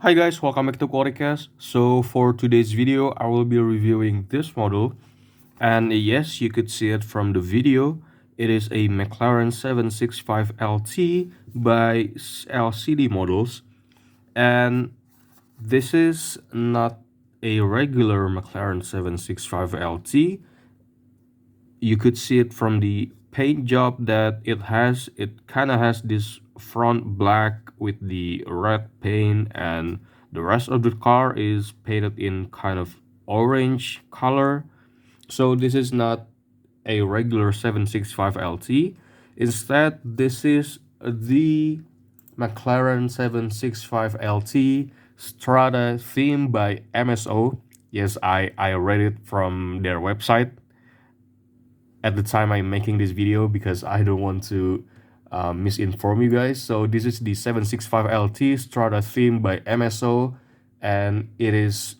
Hi guys, welcome back to QualityCast. So for today's video, I will be reviewing this model. And yes, you could see it from the video. It is a McLaren 765LT by LCD models. And this is not a regular McLaren 765LT. You could see it from the paint job that it has. It kind of has this front black with the red paint, and the rest of the car is painted in kind of orange color. So this is not a regular 765LT. Instead, this is the McLaren 765LT Strata theme by MSO. Yes, I read it from their website at the time I'm making this video because I don't want to misinform you guys. So this is the 765LT Strata theme by MSO, and it is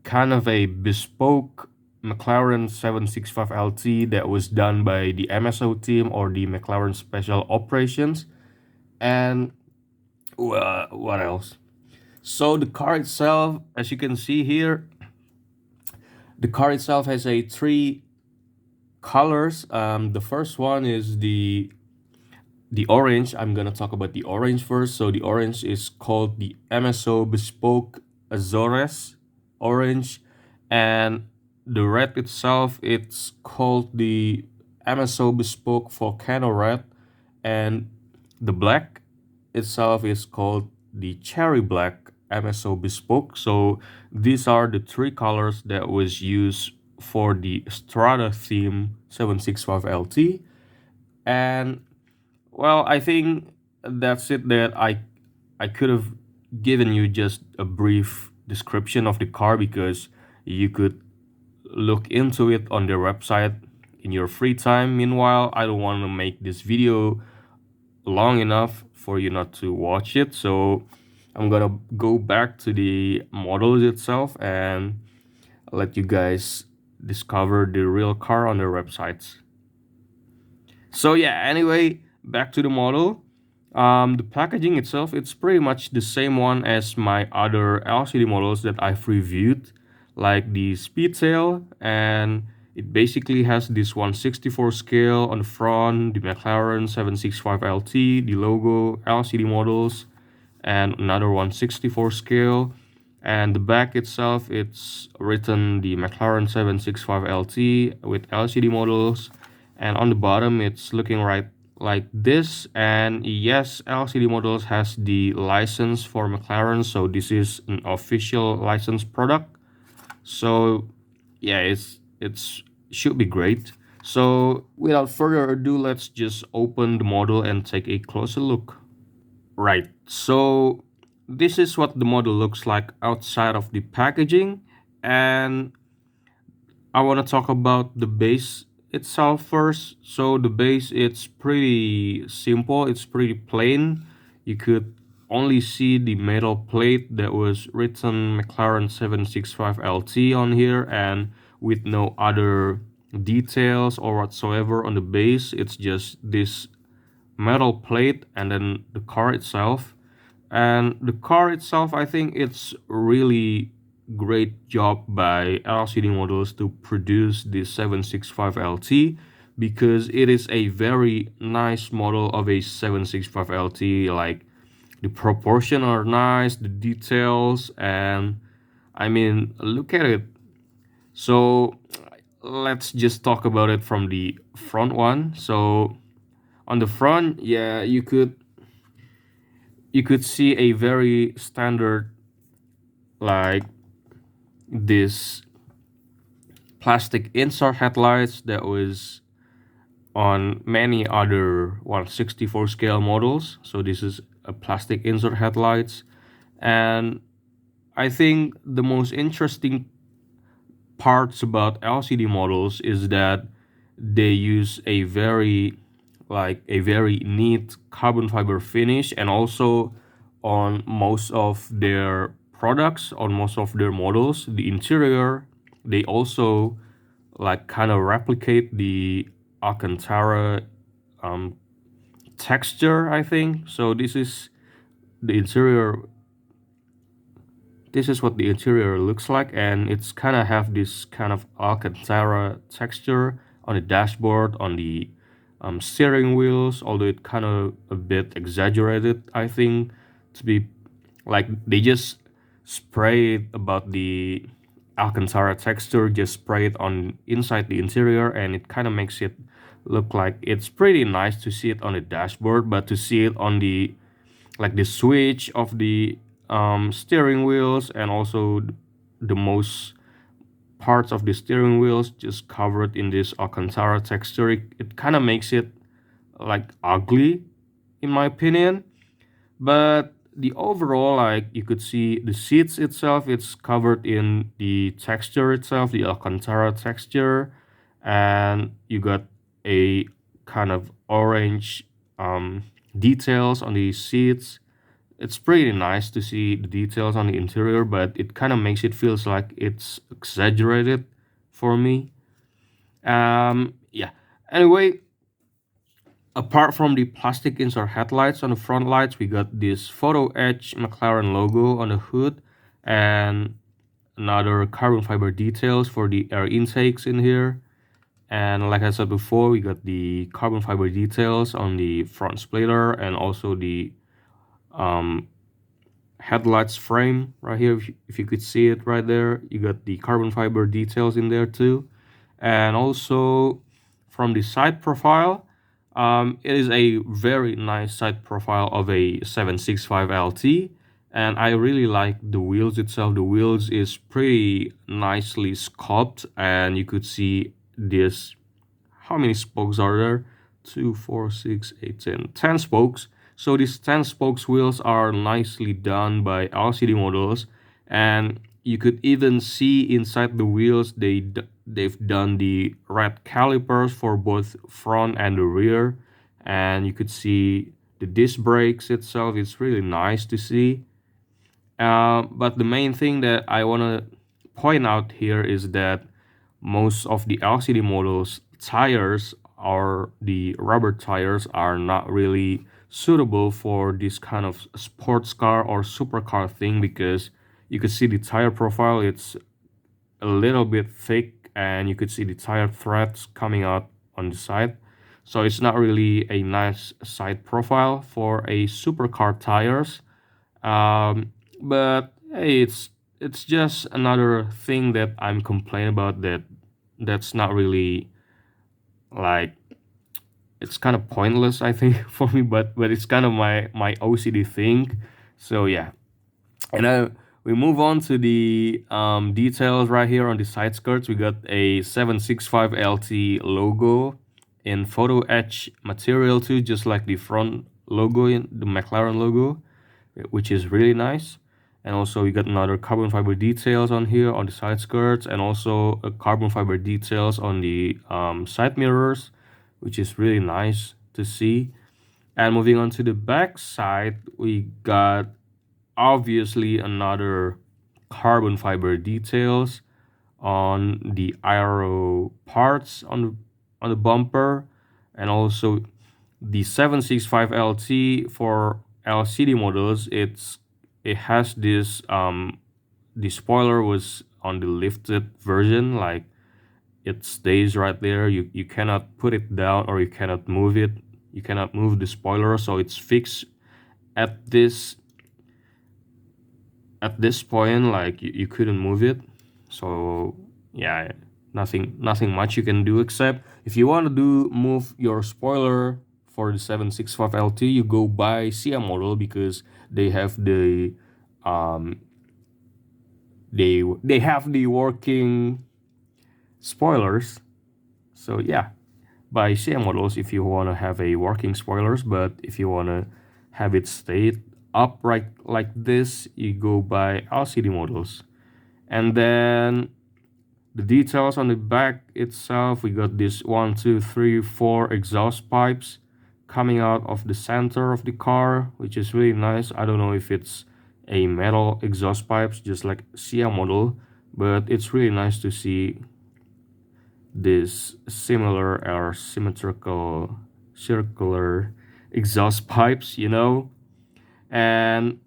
kind of a bespoke McLaren 765LT that was done by the MSO team or the McLaren Special Operations. And what else? So the car itself, as you can see here, the car itself has a three colors. The first one is the orange. I'm gonna talk about the orange first. So the orange is called the MSO Bespoke Azores orange, and the red itself, it's called the MSO Bespoke Volcano red, and the black itself is called the cherry black MSO Bespoke. So these are the three colors that was used for the Strata theme 765LT. And well, I think that's it that I could have given you just a brief description of the car because you could look into it on their website in your free time. Meanwhile, I don't want to make this video long enough for you not to watch it. So I'm gonna go back to the model itself and let you guys discover the real car on their websites. So yeah, anyway, back to the model. The packaging itself, it's pretty much the same one as my other LCD models that I've reviewed, like the Speedtail, and it basically has this 1/64 scale on the front, the McLaren 765LT, the logo, LCD models, and another 1/64 scale. And the back itself, it's written the McLaren 765LT with LCD models, and on the bottom it's looking right like this. And yes, LCD models has the license for McLaren, so this is an official licensed product. So yeah, it's should be great. So without further ado, let's just open the model and take a closer look. Right, so this is what the model looks like outside of the packaging, and I want to talk about the base itself first. So the base, it's pretty simple, it's pretty plain. You could only see the metal plate that was written McLaren 765LT on here, and with no other details or whatsoever on the base. It's just this metal plate and then the car itself. And the car itself, I think it's really great job by LCD models to produce this 765LT, because it is a very nice model of a 765LT. Like, the proportion are nice, the details, and I mean, look at it. So let's just talk about it from the front one. So on the front, yeah, you could see a very standard, like, this plastic insert headlights that was on many other 1/64 scale models. So this is a plastic insert headlights. And I think the most interesting parts about LCD models is that they use a very neat carbon fiber finish, and also on most of their products, on most of their models, the interior, they also like kind of replicate the Alcantara um, texture, I think. So this is the interior this is what the interior looks like, and it's kind of have this kind of Alcantara texture on the dashboard, on the steering wheels, although it kind of a bit exaggerated, I think, to be like they just spray it about the Alcantara texture, just spray it on inside the interior, and it kind of makes it look like it's pretty nice to see it on the dashboard, but to see it on the like the switch of the steering wheels, and also the most parts of the steering wheels just covered in this Alcantara texture, it kind of makes it like ugly in my opinion. But the overall, like you could see the seats itself, it's covered in the texture itself, the Alcantara texture, and you got a kind of orange details on the seats. It's pretty nice to see the details on the interior, but it kind of makes it feels like it's exaggerated for me. Yeah. Anyway, apart from the plastic insert headlights on the front lights, we got this photo etch McLaren logo on the hood, and another carbon fiber details for the air intakes in here. And like I said before, we got the carbon fiber details on the front splitter, and also the um, headlights frame right here. If you could see it right there, you got the carbon fiber details in there too. And also from the side profile, it is a very nice side profile of a 765 LT, and I really like the wheels itself. The wheels is pretty nicely sculpted, and you could see this, how many spokes are there? 2, 4, 6, 8, 10. 10 spokes. So these 10 spokes wheels are nicely done by LCD models, and you could even see inside the wheels they've done the red calipers for both front and the rear, and you could see the disc brakes itself. It's really nice to see. But the main thing that I want to point out here is that most of the LCD models tires, or the rubber tires, are not really suitable for this kind of sports car or supercar thing, because you could see the tire profile, it's a little bit thick, and you could see the tire threads coming out on the side. So it's not really a nice side profile for a supercar tires. But hey, it's just another thing that I'm complaining about, that's not really like, it's kind of pointless I think for me, but it's kind of my OCD thing. So yeah, and we move on to the details right here on the side skirts. We got a 765 LT logo in photo etch material too, just like the front logo in the McLaren logo, which is really nice. And also we got another carbon fiber details on here on the side skirts, and also a carbon fiber details on the side mirrors, which is really nice to see. And moving on to the back side, we got obviously another carbon fiber details on the aero parts on the bumper, and also the 765 LT for LCD models. It has this the spoiler was on the lifted version, like it stays right there. You cannot put it down, or you cannot move it. You cannot move the spoiler, so it's fixed at this point, like you couldn't move it. So yeah, nothing much you can do, except if you want to do move your spoiler for the 765 LT, you go buy Cia model, because they have the um they have the working spoilers. So yeah, buy Cia models if you want to have a working spoilers, but if you want to have it stay upright like this, you go buy LCD models. And then the details on the back itself, we got this 1, 2, 3, 4 exhaust pipes coming out of the center of the car, which is really nice. I don't know if it's a metal exhaust pipes just like Cia model, but it's really nice to see this similar or symmetrical circular exhaust pipes. And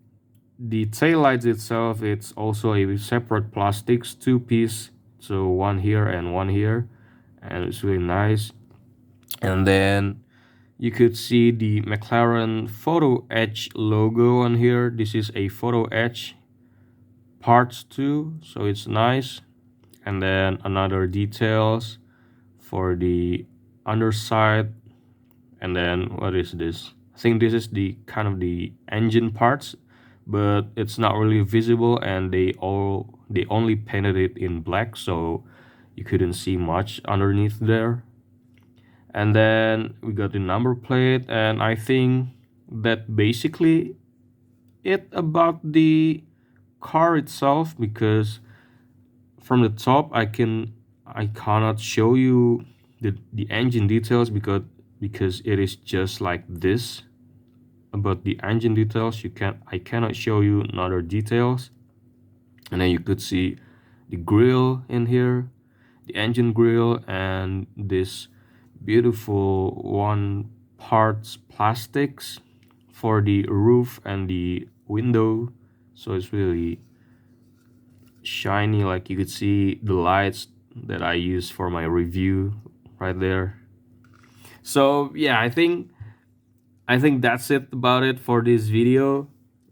the tail lights itself, it's also a separate plastics, two-piece, so one here and one here, and it's really nice. And then you could see the McLaren Photo Edge logo on here. This is a Photo Edge parts too, so it's nice. And then another details for the underside. And then what is this? I think this is the kind of the engine parts, but it's not really visible, and they only painted it in black, so you couldn't see much underneath there. And then we got the number plate, and I think that basically it about the car itself, because from the top I cannot show you the engine details, because it is just like this. About the engine details, I cannot show you other details. And then you could see the grill in here, the engine grill, and this beautiful one parts plastics for the roof and the window, so it's really shiny. Like you could see the lights that I use for my review right there. So yeah, I think that's it about it for this video.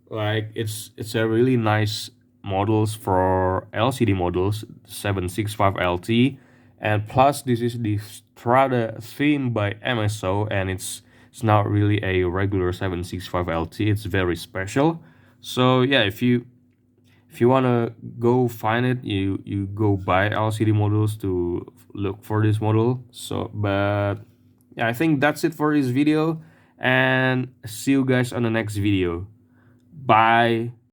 Like it's a really nice models for LCD models, 765 LT, and plus this is the Strata theme by MSO, and it's not really a regular 765 LT. It's very special. So yeah, if you wanna go find it, you go buy LCD models to look for this model. So but yeah, I think that's it for this video, and see you guys on the next video. Bye.